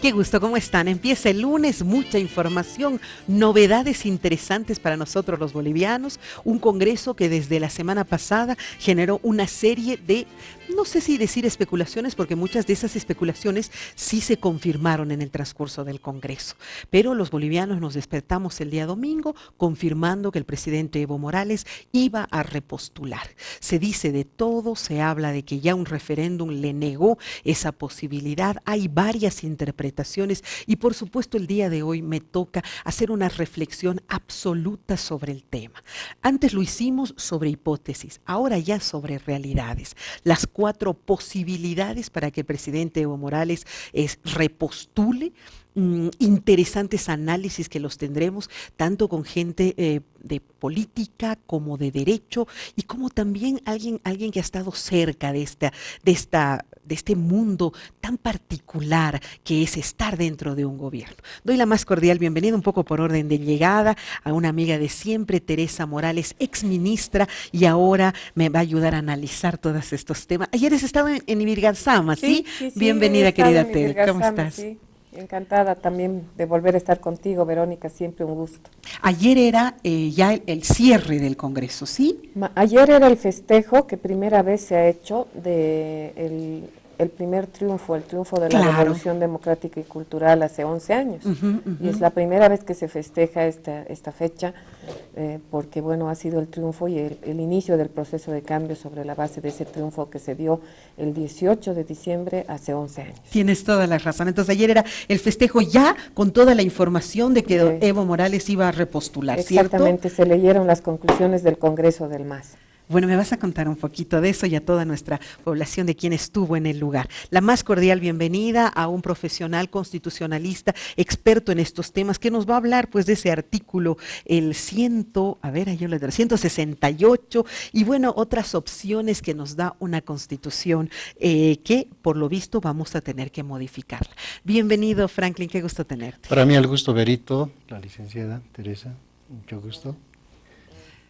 Qué gusto, ¿cómo están? Empieza el lunes, mucha información, novedades interesantes para nosotros los bolivianos, un congreso que desde la semana pasada generó una serie de, no sé si decir especulaciones, porque muchas de esas especulaciones sí se confirmaron en el transcurso del congreso, pero los bolivianos nos despertamos el día domingo confirmando que el presidente Evo Morales iba a repostular. Se dice de todo, se habla de que ya un referéndum le negó esa posibilidad, hay varias interpretaciones y por supuesto el día de hoy me toca hacer una reflexión absoluta sobre el tema. Antes lo hicimos sobre hipótesis, ahora ya sobre realidades. Las 4 posibilidades para que el presidente Evo Morales repostule. Interesantes análisis que los tendremos tanto con gente de política como de derecho y como también alguien que ha estado cerca de este mundo tan particular que es estar dentro de un gobierno. Doy la más cordial bienvenida, un poco por orden de llegada, a una amiga de siempre, Teresa Morales, exministra, y ahora me va a ayudar a analizar todos estos temas. Ayer has estado en Ibirgarzama, ¿sí? Sí, Bienvenida, querida Tere, ¿cómo estás? Sí. Encantada también de volver a estar contigo, Verónica, siempre un gusto. Ayer era ya el cierre del Congreso, ¿sí? Ayer era el festejo que primera vez se ha hecho de el primer triunfo, el triunfo de la Revolución Democrática y Cultural hace 11 años. Y es la primera vez que se festeja esta fecha, porque bueno, ha sido el triunfo y el inicio del proceso de cambio sobre la base de ese triunfo que se dio el 18 de diciembre hace 11 años. Tienes toda la razón. Entonces ayer era el festejo ya con toda la información de que Evo Morales iba a repostular, ¿cierto? Exactamente, se leyeron las conclusiones del Congreso del MAS. Bueno, me vas a contar un poquito de eso y a toda nuestra población de quien estuvo en el lugar. La más cordial bienvenida a un profesional constitucionalista, experto en estos temas, que nos va a hablar pues de ese artículo, el 168, y bueno, otras opciones que nos da una constitución que por lo visto vamos a tener que modificarla. Bienvenido, Franklin, qué gusto tenerte. Para mí el gusto, Berito, la licenciada Teresa, mucho gusto.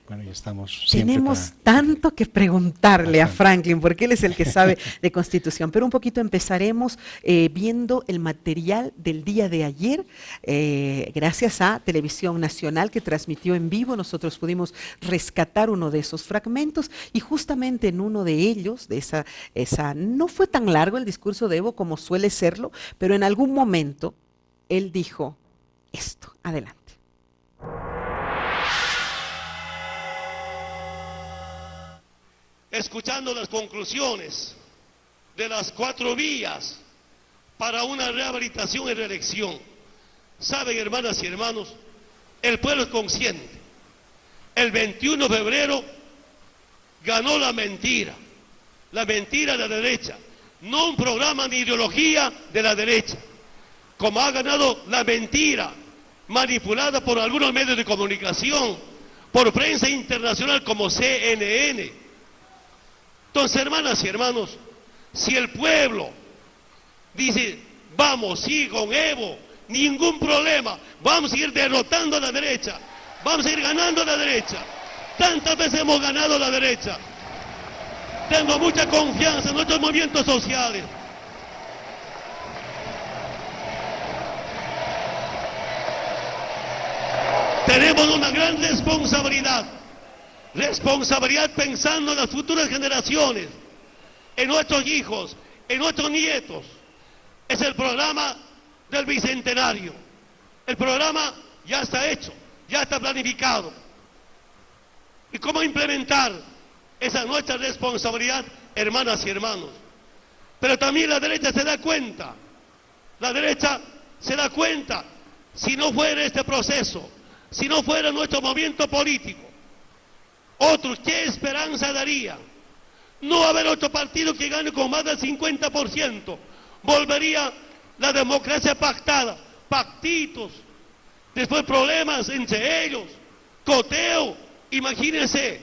Bueno, ya estamos. Tenemos tanto que preguntarle a Franklin, porque él es el que sabe de Constitución, pero un poquito empezaremos viendo el material del día de ayer, gracias a Televisión Nacional que transmitió en vivo. Nosotros pudimos rescatar uno de esos fragmentos y justamente en uno de ellos, de esa no fue tan largo el discurso de Evo como suele serlo, pero en algún momento él dijo esto. Adelante. Escuchando las conclusiones de las 4 vías para una rehabilitación y reelección. Saben, hermanas y hermanos, el pueblo es consciente. El 21 de febrero ganó la mentira de la derecha, no un programa ni ideología de la derecha, como ha ganado la mentira manipulada por algunos medios de comunicación, por prensa internacional como CNN. Entonces, hermanas y hermanos, si el pueblo dice, vamos, sí, con Evo, ningún problema, vamos a seguir derrotando a la derecha, vamos a seguir ganando a la derecha. Tantas veces hemos ganado a la derecha. Tengo mucha confianza en nuestros movimientos sociales. Tenemos una gran responsabilidad pensando en las futuras generaciones, en nuestros hijos, en nuestros nietos. Es el programa del Bicentenario. El programa ya está hecho, ya está planificado. ¿Y cómo implementar? Esa es nuestra responsabilidad, hermanas y hermanos. Pero también la derecha se da cuenta, si no fuera este proceso, si no fuera nuestro movimiento político, otros, ¿qué esperanza daría? No va a haber otro partido que gane con más del 50%. Volvería la democracia pactada, pactitos, después problemas entre ellos, coteo. Imagínense,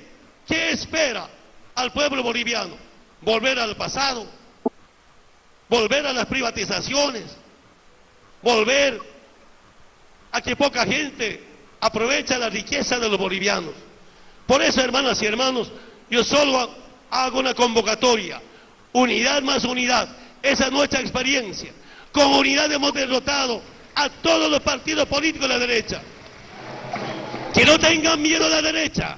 ¿qué espera al pueblo boliviano? Volver al pasado, volver a las privatizaciones, volver a que poca gente aproveche la riqueza de los bolivianos. Por eso, hermanas y hermanos, yo solo hago una convocatoria. Unidad más unidad. Esa es nuestra experiencia. Con unidad hemos derrotado a todos los partidos políticos de la derecha. Que no tengan miedo a la derecha.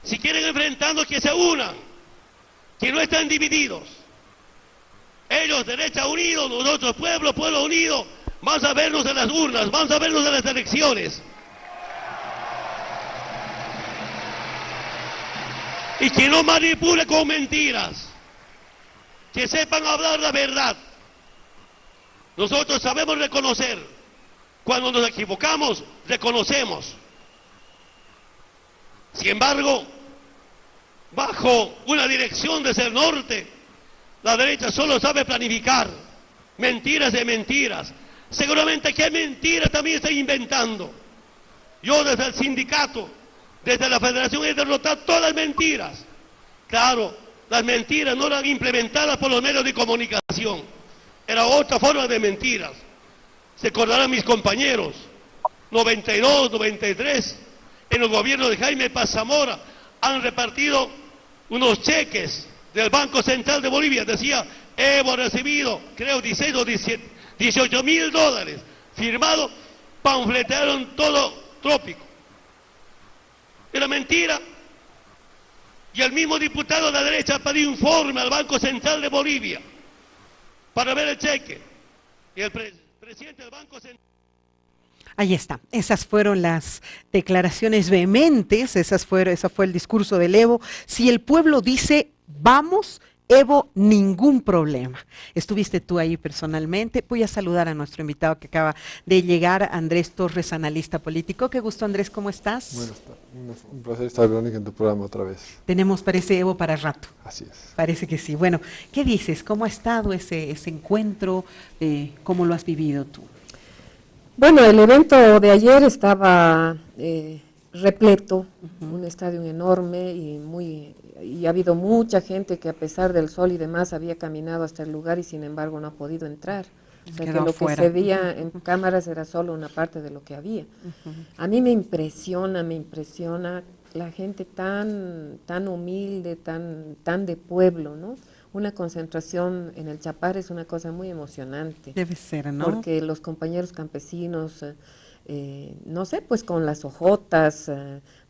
Si quieren enfrentarnos, que se unan, que no estén divididos. Ellos, derecha unidos, nosotros, pueblo, pueblo unido, vamos a vernos en las urnas, vamos a vernos en las elecciones. Y que no manipule con mentiras, que sepan hablar la verdad. Nosotros sabemos reconocer, cuando nos equivocamos, reconocemos. Sin embargo, bajo una dirección desde el norte, la derecha solo sabe planificar mentiras de mentiras. Seguramente que mentiras también está inventando. Yo desde el sindicato, desde la federación he derrotado todas las mentiras. Claro, las mentiras no eran implementadas por los medios de comunicación. Era otra forma de mentiras. Se acordarán mis compañeros, 92, 93, en el gobierno de Jaime Paz Zamora, han repartido unos cheques del Banco Central de Bolivia. Decía, hemos recibido, creo, 16 o 18.000 dólares. Firmado, panfletearon todo Trópico. Era mentira. Y el mismo diputado de la derecha pidió informe al Banco Central de Bolivia para ver el cheque. Y el presidente del Banco Central... Ahí está, esas fueron las declaraciones vehementes, ese fue el discurso del Evo. Si el pueblo dice, vamos, Evo, ningún problema. Estuviste tú ahí personalmente. Voy a saludar a nuestro invitado que acaba de llegar, Andrés Torres, analista político. Qué gusto, Andrés, ¿cómo estás? Bueno, un placer estar, Verónica, en tu programa otra vez. Tenemos, parece, Evo para rato. Así es. Parece que sí. Bueno, ¿qué dices? ¿Cómo ha estado ese encuentro? ¿Cómo lo has vivido tú? Bueno, el evento de ayer estaba repleto, un estadio enorme y ha habido mucha gente que a pesar del sol y demás había caminado hasta el lugar y sin embargo no ha podido entrar. O sea, que lo que se veía en cámaras era solo una parte de lo que había. A mí me impresiona la gente tan humilde, tan de pueblo, ¿no? Una concentración en el Chapar es una cosa muy emocionante. Debe ser, ¿no? Porque los compañeros campesinos, no sé, pues con las hojotas,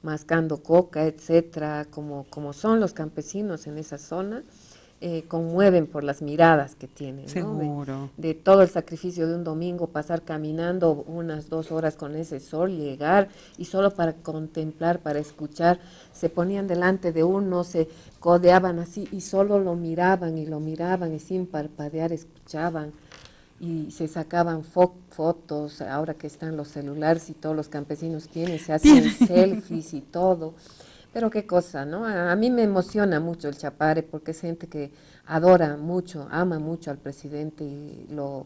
mascando coca, etcétera, como son los campesinos en esa zona, conmueven por las miradas que tienen, ¿no? Seguro. De todo el sacrificio de un domingo, pasar caminando unas 2 horas con ese sol, llegar y solo para contemplar, para escuchar, se ponían delante de uno, se codeaban así y solo lo miraban y sin parpadear escuchaban y se sacaban fotos. Ahora que están los celulares y todos los campesinos tienen, se hacen selfies y todo. Pero qué cosa, ¿no? A mí me emociona mucho el Chapare porque es gente que adora mucho, ama mucho al presidente y lo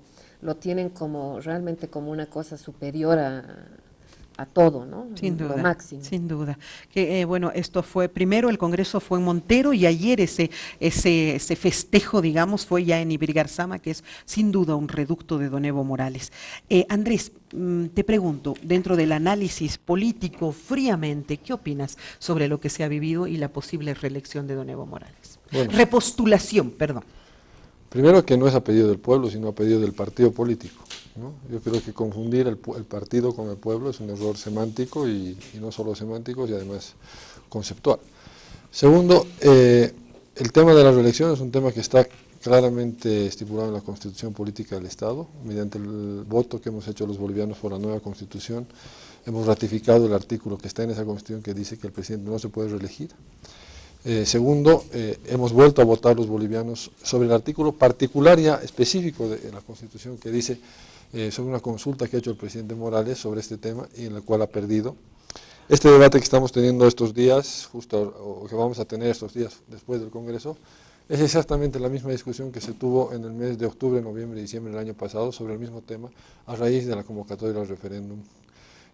tienen como realmente como una cosa superior a todo, ¿no? Sin duda, lo máximo. Sin duda. Que bueno, esto fue, primero el Congreso fue en Montero y ayer ese festejo, digamos, fue ya en Ibirgarzama, que es sin duda un reducto de don Evo Morales. Andrés, te pregunto, dentro del análisis político, fríamente, ¿qué opinas sobre lo que se ha vivido y la posible reelección de don Evo Morales? Bueno, repostulación, perdón. Primero que no es a pedido del pueblo, sino a pedido del partido político, ¿no? Yo creo que confundir el partido con el pueblo es un error semántico y no solo semántico, y además conceptual. Segundo, el tema de la reelección es un tema que está claramente estipulado en la Constitución Política del Estado. Mediante el voto que hemos hecho los bolivianos por la nueva Constitución, hemos ratificado el artículo que está en esa Constitución que dice que el presidente no se puede reelegir. Segundo, hemos vuelto a votar los bolivianos sobre el artículo particular ya específico de la Constitución que dice sobre una consulta que ha hecho el presidente Morales sobre este tema y en la cual ha perdido. Este debate que estamos teniendo estos días, o que vamos a tener estos días después del Congreso, es exactamente la misma discusión que se tuvo en el mes de octubre, noviembre y diciembre del año pasado sobre el mismo tema a raíz de la convocatoria del referéndum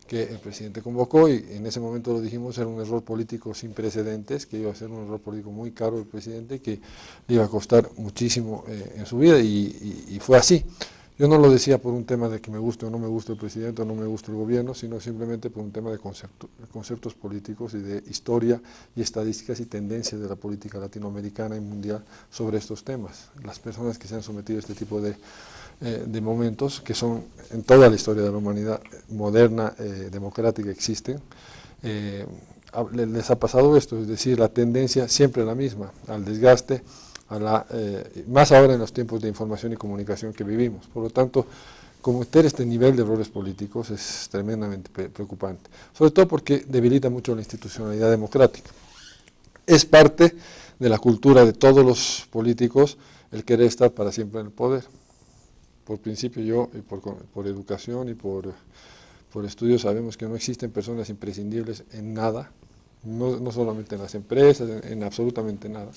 que el presidente convocó, y en ese momento lo dijimos, era un error político sin precedentes, que iba a ser un error político muy caro del presidente, que le iba a costar muchísimo en su vida, y fue así. Yo no lo decía por un tema de que me guste o no me guste el presidente o no me guste el gobierno, sino simplemente por un tema de conceptos políticos y de historia y estadísticas y tendencias de la política latinoamericana y mundial sobre estos temas. Las personas que se han sometido a este tipo de momentos, que son en toda la historia de la humanidad moderna, democrática, existen, les ha pasado esto, es decir, la tendencia siempre la misma, al desgaste, más ahora en los tiempos de información y comunicación que vivimos. Por lo tanto, cometer este nivel de errores políticos es tremendamente preocupante, sobre todo porque debilita mucho la institucionalidad democrática. Es parte de la cultura de todos los políticos el querer estar para siempre en el poder. Por principio yo, y por educación y por estudios, sabemos que no existen personas imprescindibles en nada, no solamente en las empresas, en absolutamente nada,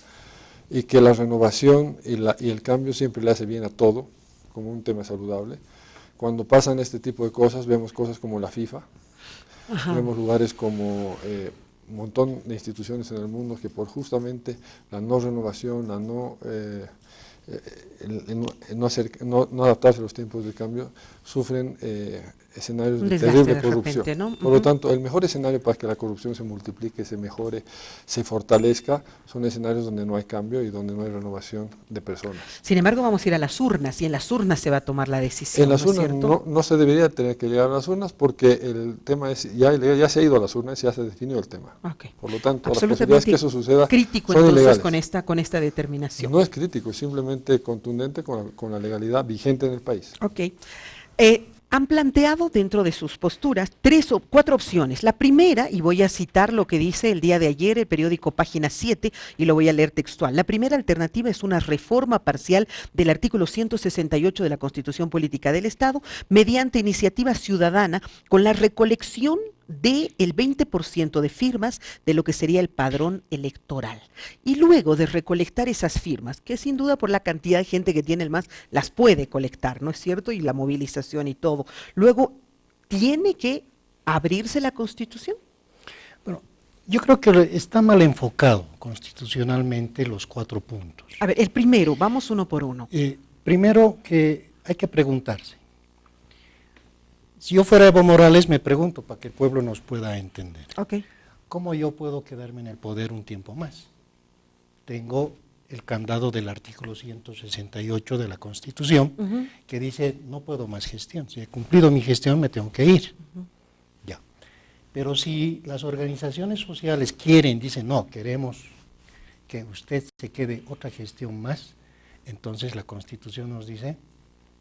y que la renovación y el cambio siempre le hace bien a todo, como un tema saludable. Cuando pasan este tipo de cosas, vemos cosas como la FIFA, vemos lugares como un montón de instituciones en el mundo que por justamente la no renovación, la no adaptarse a los tiempos de cambio, sufren escenarios de terrible corrupción. Repente, ¿no? Por lo tanto, el mejor escenario para que la corrupción se multiplique, se mejore, se fortalezca, son escenarios donde no hay cambio y donde no hay renovación de personas. Sin embargo, vamos a ir a las urnas y en las urnas se va a tomar la decisión. En las urnas no se debería tener que llegar a las urnas porque el tema es, ya se ha ido a las urnas y ya se definió el tema. Okay. Por lo tanto, las posibilidades que eso suceda crítico son entonces ilegales. con esta determinación. No es crítico, es simplemente contundente con la legalidad vigente en el país. Ok. Han planteado dentro de sus posturas 3 o 4 opciones. La primera, y voy a citar lo que dice el día de ayer el periódico Página 7, y lo voy a leer textual. La primera alternativa es una reforma parcial del artículo 168 de la Constitución Política del Estado mediante iniciativa ciudadana con la recolección del 20% de firmas de lo que sería el padrón electoral. Y luego de recolectar esas firmas, que sin duda por la cantidad de gente que tiene el MAS, las puede colectar, ¿no es cierto? Y la movilización y todo. Luego, ¿tiene que abrirse la Constitución? Bueno, yo creo que está mal enfocado constitucionalmente los 4 puntos. A ver, el primero, vamos uno por uno. Primero que hay que preguntarse. Si yo fuera Evo Morales, me pregunto, para que el pueblo nos pueda entender, ¿cómo yo puedo quedarme en el poder un tiempo más? Tengo el candado del artículo 168 de la Constitución, que dice, no puedo más gestión, si he cumplido mi gestión me tengo que ir. Ya. Pero si las organizaciones sociales dicen, no, queremos que usted se quede otra gestión más, entonces la Constitución nos dice,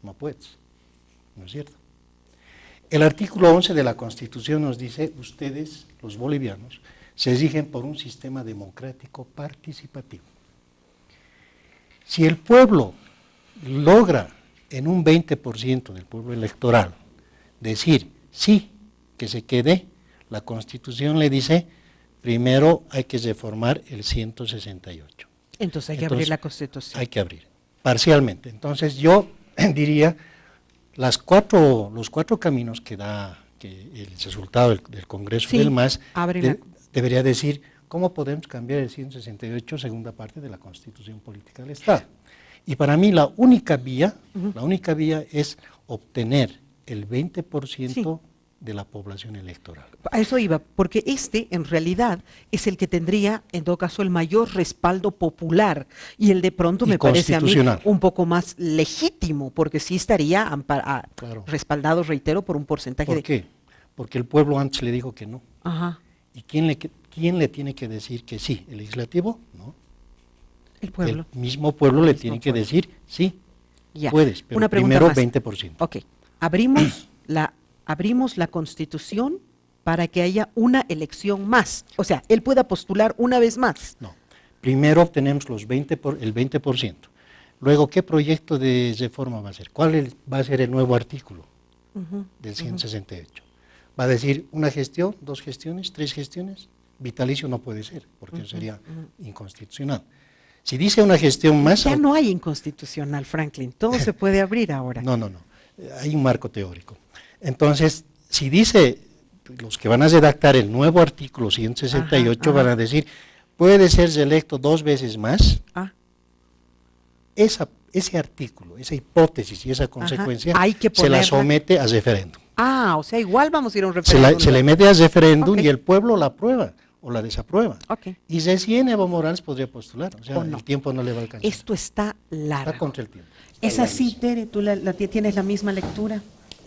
no puedes, ¿no es cierto? El artículo 11 de la Constitución nos dice, ustedes, los bolivianos, se rigen por un sistema democrático participativo. Si el pueblo logra en un 20% del pueblo electoral decir sí, que se quede, la Constitución le dice, primero hay que reformar el 168. Entonces hay que abrir la Constitución. Hay que abrir, parcialmente. Entonces yo diría, los 4 caminos que da el resultado del Congreso del MAS debería decir cómo podemos cambiar el 168, segunda parte de la Constitución Política del Estado. Y para mí la única vía es obtener el 20% de la población electoral. A eso iba, porque en realidad es el que tendría, en todo caso, el mayor respaldo popular y el de pronto me parece a mí un poco más legítimo, porque sí estaría respaldado, reitero, por un porcentaje. ¿Por qué? Porque el pueblo antes le dijo que no. ¿Y quién le tiene que decir que sí? ¿El legislativo? No. El pueblo. El mismo pueblo le tiene que decir sí, puedes, pero primero 20%. Ok, abrimos la Constitución para que haya una elección más. O sea, él pueda postular una vez más. No, primero obtenemos el 20%. Luego, ¿qué proyecto de reforma va a ser? ¿Cuál va a ser el nuevo artículo del 168? ¿Va a decir una gestión, 2 gestiones, 3 gestiones? Vitalicio no puede ser, porque sería inconstitucional. Si dice una gestión más... Ya no hay inconstitucional, Franklin, todo se puede abrir ahora. No, hay un marco teórico. Entonces, si dice, los que van a redactar el nuevo artículo 168 van a decir, puede ser electo 2 veces más, ese artículo, esa hipótesis y esa consecuencia hay que se la somete a referéndum. Ah, o sea, igual vamos a ir a un referéndum. Se le mete a referéndum y el pueblo la aprueba o la desaprueba. Y recién Evo Morales podría postular, o sea, el tiempo no le va a alcanzar. Esto está largo. Está contra el tiempo. ¿Es así, Tere? ¿Tú tienes la misma lectura?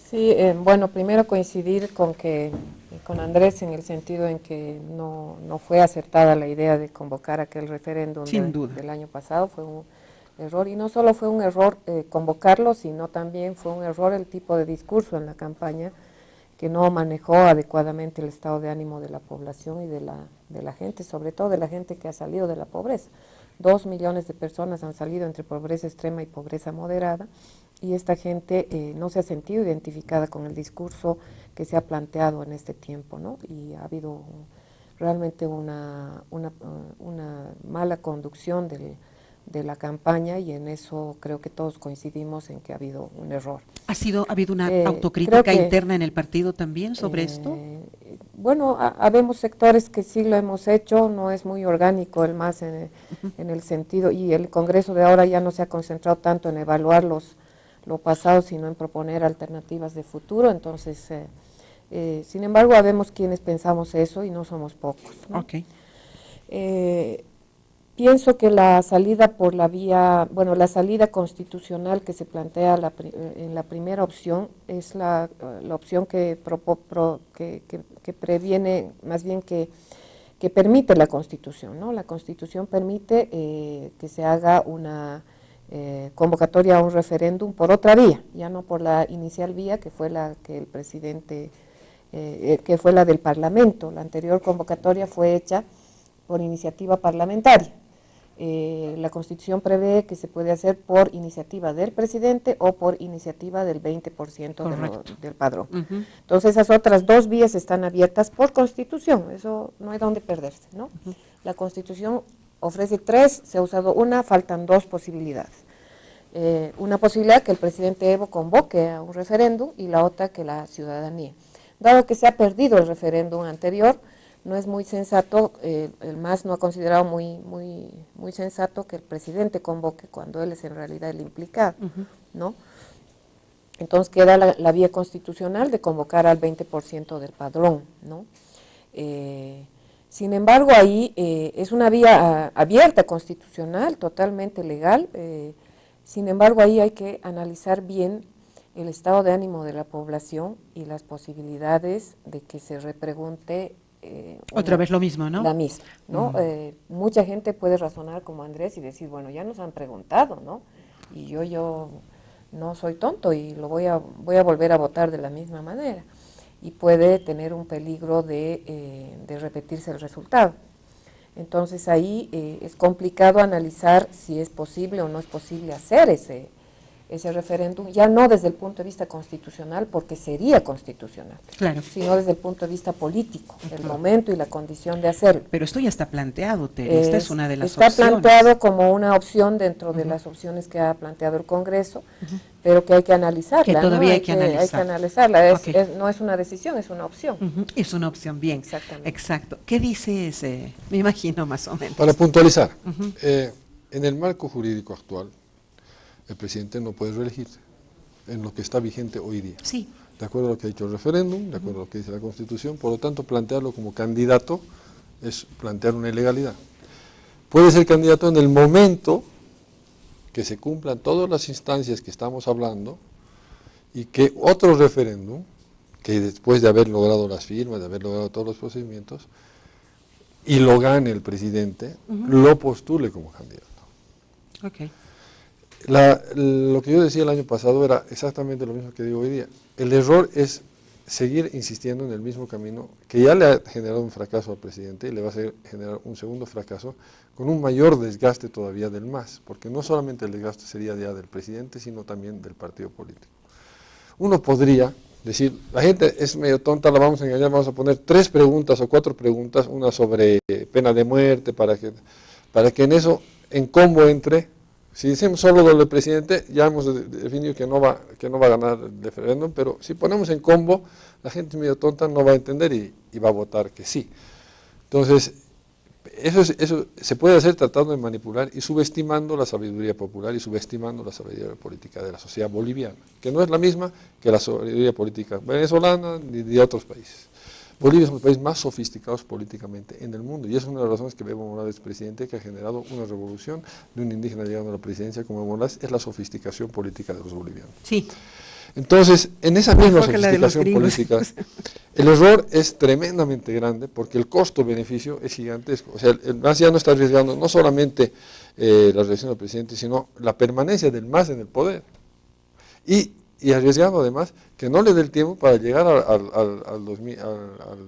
Sí, bueno, primero coincidir con Andrés en el sentido en que no fue acertada la idea de convocar aquel referéndum del año pasado, fue un error, y no solo fue un error convocarlo, sino también fue un error el tipo de discurso en la campaña, que no manejó adecuadamente el estado de ánimo de la población y de la gente, sobre todo de la gente que ha salido de la pobreza. 2 millones de personas han salido entre pobreza extrema y pobreza moderada, y esta gente no se ha sentido identificada con el discurso que se ha planteado en este tiempo, ¿no? Y ha habido realmente una mala conducción de la campaña, y en eso creo que todos coincidimos en que ha habido un error. ¿Ha habido una autocrítica interna en el partido también sobre esto? Bueno, habemos sectores que sí lo hemos hecho, no es muy orgánico el MAS en el sentido, y el Congreso de ahora ya no se ha concentrado tanto en evaluar lo pasado, sino en proponer alternativas de futuro. Entonces, sin embargo, habemos quienes pensamos eso y no somos pocos, ¿no? Pienso que la salida por la vía, la salida constitucional que se plantea en la primera opción es la opción que previene, más bien que permite la Constitución, ¿no? La Constitución permite que se haga una convocatoria a un referéndum por otra vía, ya no por la inicial vía que fue la que el presidente, que fue la del Parlamento. La anterior convocatoria fue hecha por iniciativa parlamentaria. La Constitución prevé que se puede hacer por iniciativa del presidente o por iniciativa del 20% del padrón. Entonces esas otras dos vías están abiertas por Constitución, eso no hay donde perderse, ¿no? La Constitución ofrece 3, se ha usado una, faltan 2 posibilidades. Una posibilidad que el presidente Evo convoque a un referéndum, y la otra que la ciudadanía. Dado que se ha perdido el referéndum anterior, no es muy sensato, el MAS no ha considerado muy sensato que el presidente convoque cuando él es en realidad el implicado, ¿no? Entonces queda la vía constitucional de convocar al 20% del padrón, ¿no? Sin embargo, ahí es una vía abierta, constitucional, totalmente legal. Sin embargo, ahí hay que analizar bien el estado de ánimo de la población y las posibilidades de que se repregunte otra vez lo mismo, ¿no? La misma, ¿no? Mucha gente puede razonar como Andrés y decir, bueno, ya nos han preguntado, ¿no? Y yo no soy tonto y lo voy a volver a votar de la misma manera. Y puede tener un peligro de repetirse el resultado. Entonces ahí es complicado analizar si es posible o no es posible hacer ese referéndum, ya no desde el punto de vista constitucional, porque sería constitucional, claro, sino desde el punto de vista político, el momento y la condición de hacerlo. Pero esto ya está planteado, Tere, esta es una de las opciones. Está planteado como una opción dentro de las opciones que ha planteado el Congreso, pero que hay que analizarla. Que todavía, ¿no? hay que analizar. Hay que analizarla, no es una decisión, es una opción. Es una opción, bien. Exactamente. Exacto. ¿Qué dice ese? Me imagino más o menos. Para puntualizar, en el marco jurídico actual, el presidente no puede reelegirse en lo que está vigente hoy día. Sí. De acuerdo a lo que ha dicho el referéndum, de acuerdo a lo que dice la Constitución, por lo tanto plantearlo como candidato es plantear una ilegalidad. Puede ser candidato en el momento que se cumplan todas las instancias que estamos hablando y que otro referéndum, que después de haber logrado las firmas, de haber logrado todos los procedimientos, y lo gane el presidente, lo postule como candidato. Okay. Lo que yo decía el año pasado era exactamente lo mismo que digo hoy día. El error es seguir insistiendo en el mismo camino que ya le ha generado un fracaso al presidente y le va a generar un segundo fracaso con un mayor desgaste todavía del MAS, porque no solamente el desgaste sería ya del presidente, sino también del partido político. Uno podría decir, la gente es medio tonta, la vamos a engañar, vamos a poner 3 preguntas o 4 preguntas, una sobre pena de muerte, para que en eso, en combo entre. Si decimos solo lo del presidente, ya hemos definido que no va a ganar el referéndum, pero si ponemos en combo, la gente medio tonta no va a entender y va a votar que sí. Entonces, Eso se puede hacer tratando de manipular y subestimando la sabiduría popular y subestimando la sabiduría política de la sociedad boliviana, que no es la misma que la sabiduría política venezolana ni de otros países. Bolivia es uno de los países más sofisticados políticamente en el mundo y es una de las razones que Evo Morales, presidente, que ha generado una revolución de un indígena llegando a la presidencia como Evo Morales, es la sofisticación política de los bolivianos. Sí. Entonces, en esa misma sofisticación política, el error es tremendamente grande porque el costo-beneficio es gigantesco. O sea, el MAS ya no está arriesgando no solamente la reelección del presidente, sino la permanencia del MAS en el poder. Y arriesgando además que no le dé el tiempo para llegar al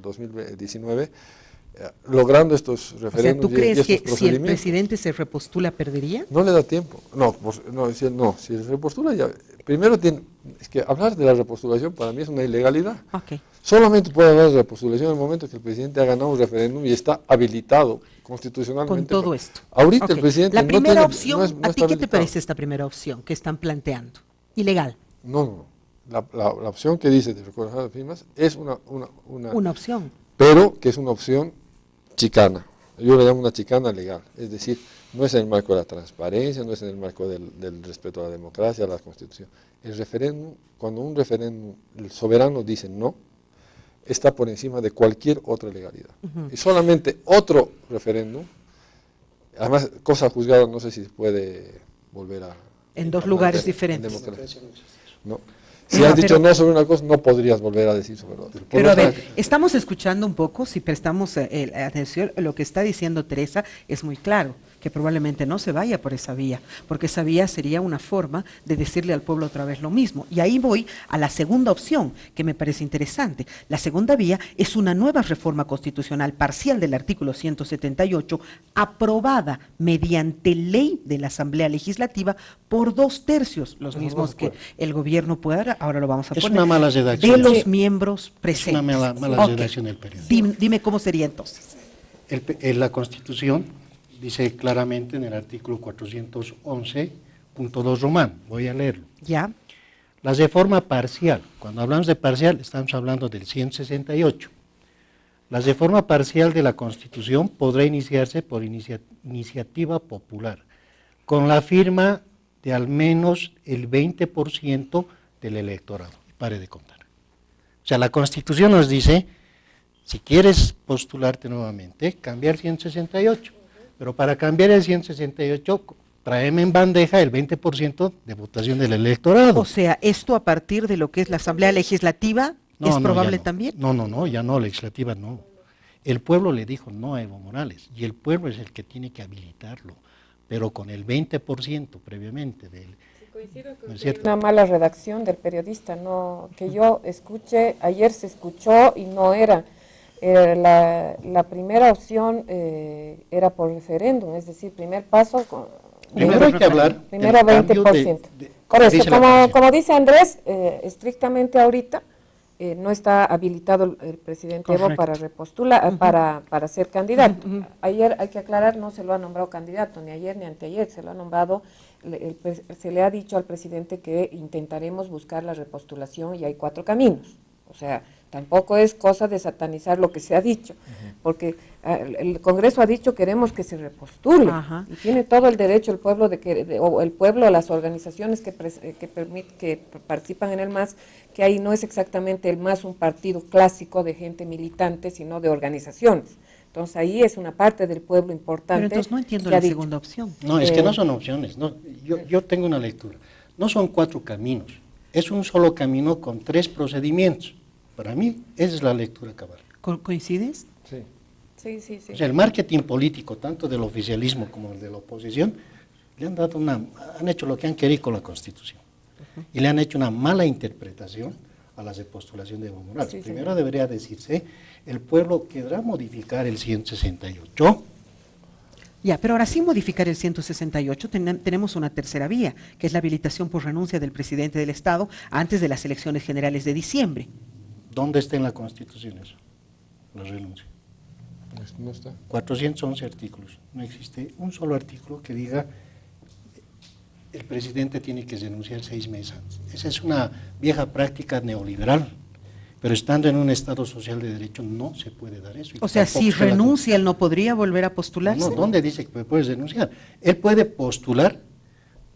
2019 logrando estos referéndums. O sea, ¿tú crees que si el presidente se repostula perdería? No le da tiempo. Si se repostula ya, primero es que hablar de la repostulación para mí es una ilegalidad. Okay. Solamente puede hablar de repostulación en el momento que el presidente ha ganado un referéndum y está habilitado constitucionalmente. Con todo esto. Ahorita el presidente la primera no tiene, opción, no ¿a ti qué te parece esta primera opción que están planteando? Ilegal. No. La opción que dice de recoger las firmas es una opción. Pero que es una opción chicana. Yo le llamo una chicana legal. Es decir, no es en el marco de la transparencia, no es en el marco del respeto a la democracia, a la Constitución. El referéndum, cuando un referéndum, el soberano dice no, está por encima de cualquier otra legalidad. Y solamente otro referéndum, además, cosa juzgada, no sé si se puede volver a... En dos lugares diferentes. No. Si has dicho no sobre una cosa, no podrías volver a decir sobre otra. Pero a ver, estamos escuchando un poco, si prestamos atención, lo que está diciendo Teresa es muy claro, que probablemente no se vaya por esa vía, porque esa vía sería una forma de decirle al pueblo otra vez lo mismo. Y ahí voy a la segunda opción, que me parece interesante. La segunda vía es una nueva reforma constitucional parcial del artículo 178, aprobada mediante ley de la Asamblea Legislativa por 2/3, los mismos que el gobierno pueda, ahora lo vamos a poner, una mala redacción. De los miembros presentes. Es una mala redacción del periodo. Dime cómo sería entonces. La Constitución dice claramente en el artículo 411.2 romano, voy a leerlo. Ya. La reforma parcial, cuando hablamos de parcial, estamos hablando del 168. La reforma parcial de la Constitución podrá iniciarse por iniciativa popular, con la firma de al menos el 20% del electorado. Pare de contar. O sea, la Constitución nos dice, si quieres postularte nuevamente, cambia el 168. Pero para cambiar el 168, tráeme en bandeja el 20% de votación del electorado. O sea, esto a partir de lo que es la Asamblea Legislativa, ¿es probable también? No, ya no, legislativa no. El pueblo le dijo no a Evo Morales, y el pueblo es el que tiene que habilitarlo, pero con el 20% previamente del... ¿No es cierto? Una mala redacción del periodista, no, que yo escuché, ayer se escuchó y no era... la primera opción era por referéndum, es decir, primer paso... Primero hay que hablar primero 20%. Por eso, como dice Andrés, estrictamente ahorita no está habilitado el presidente Evo para repostular, para ser candidato. Ayer, hay que aclarar, no se lo ha nombrado candidato, ni ayer ni anteayer, se lo ha nombrado, se le ha dicho al presidente que intentaremos buscar la repostulación y hay 4 caminos. O sea, tampoco es cosa de satanizar lo que se ha dicho, porque el Congreso ha dicho queremos que se repostule, y tiene todo el derecho el pueblo el pueblo, las organizaciones que participan en el MAS, que ahí no es exactamente el MAS un partido clásico de gente militante, sino de organizaciones. Entonces ahí es una parte del pueblo importante. Pero entonces no entiendo la segunda opción. No, es que no son opciones, no, yo tengo una lectura. No son 4 caminos, es un solo camino con 3 procedimientos. Para mí, esa es la lectura cabal. ¿Coincides? Sí. Sí. O sea, el marketing político, tanto del oficialismo como el de la oposición, le han dado han hecho lo que han querido con la Constitución. Y le han hecho una mala interpretación a la repostulación de Evo Morales. Primero debería decirse, el pueblo querrá modificar el 168. Ya, pero ahora sin modificar el 168 tenemos una tercera vía, que es la habilitación por renuncia del presidente del Estado antes de las elecciones generales de diciembre. ¿Dónde está en la Constitución eso? La renuncia. No está. 411 artículos. No existe un solo artículo que diga el presidente tiene que renunciar 6 meses antes. Esa es una vieja práctica neoliberal Pero estando en un Estado social de derecho no se puede dar eso. O sea, si renuncia, él no podría volver a postularse. No, ¿dónde dice que puede renunciar? Él puede postular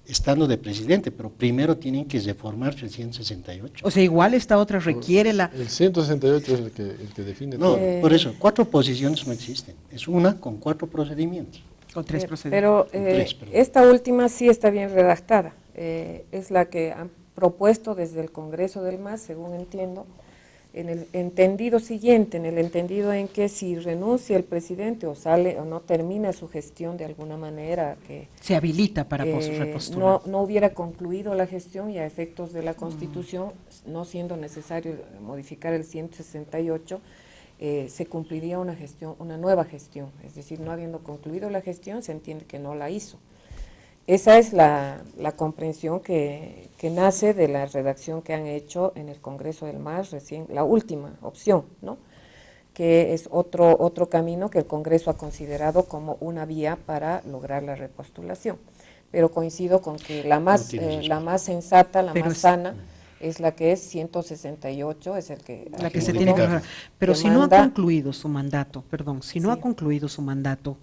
estando de presidente, pero primero tienen que reformarse el 168. O sea, igual esta otra requiere la... El 168 es el que define No, todo. por eso, 4 posiciones no existen. Es una con 4 procedimientos. Con 3 procedimientos. Pero esta última sí está bien redactada. Es la que han propuesto desde el Congreso del MAS, según entiendo, en el entendido siguiente, en el entendido en que si renuncia el presidente o sale o no termina su gestión de alguna manera, que se habilita para repostular. No hubiera concluido la gestión y a efectos de la Constitución, no siendo necesario modificar el 168, se cumpliría una nueva gestión, es decir, no habiendo concluido la gestión se entiende que no la hizo. Esa es la comprensión que nace de la redacción que han hecho en el Congreso del MAS recién, la última opción, ¿no? Que es otro camino que el Congreso ha considerado como una vía para lograr la repostulación. Pero coincido con que la más sensata, la más sana, es la que es 168, es el que... La que se tiene que mejorar. Pero si no ha concluido su mandato, no ha concluido su mandato,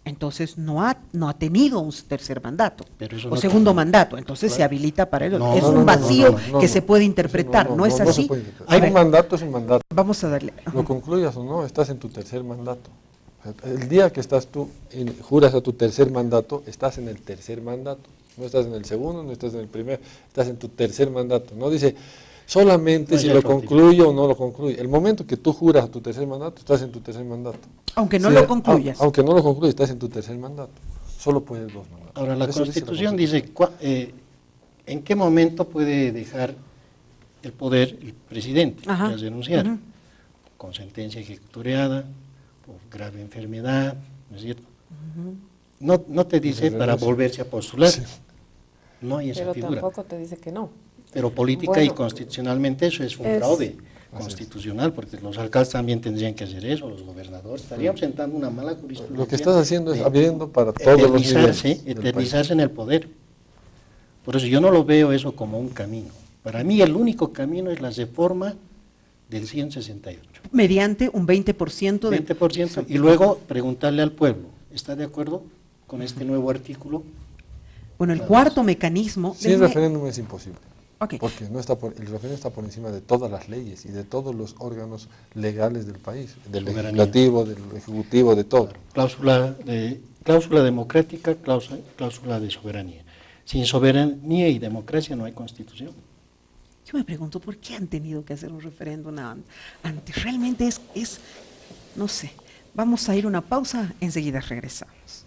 entonces no ha tenido un tercer mandato o segundo mandato, entonces se habilita para él. Es un vacío que se puede interpretar, ¿no es así? Hay un mandato, es un mandato. Vamos a darle. Lo concluyas o no, estás en tu tercer mandato. El día que estás tú, juras a tu tercer mandato, estás en el tercer mandato. No estás en el segundo, no estás en el primero, estás en tu tercer mandato. No dice solamente si lo concluyo o no lo concluyo. El momento que tú juras a tu tercer mandato, estás en tu tercer mandato. Aunque no lo concluyas. Aunque no lo concluyas, estás en tu tercer mandato. Solo puedes 2 mandatos. Ahora, la Constitución dice en qué momento puede dejar el poder el presidente tras renunciar. Con sentencia ejecutoriada, por grave enfermedad, ¿no es cierto? No te dice para volverse a postular. Sí. No hay esa figura. Pero tampoco te dice que no. Pero política y constitucionalmente eso es un fraude constitucional, porque los alcaldes también tendrían que hacer eso, los gobernadores, estaríamos sentando una mala jurisprudencia. Lo que estás haciendo es abriendo para todos los niveles. Eternizarse en el poder. Por eso yo no lo veo eso como un camino. Para mí el único camino es la reforma del 168. Mediante un 20% de... 20%, y luego preguntarle al pueblo, ¿está de acuerdo con este nuevo artículo? Bueno, el cuarto mecanismo... Sin referéndum es imposible. Okay. Porque el referéndum está por encima de todas las leyes y de todos los órganos legales del país, del legislativo, del ejecutivo, de todo. Cláusula democrática, cláusula de soberanía. Sin soberanía y democracia no hay constitución. Yo me pregunto, ¿por qué han tenido que hacer un referéndum antes? Realmente es, no sé. Vamos a ir a una pausa, enseguida regresamos.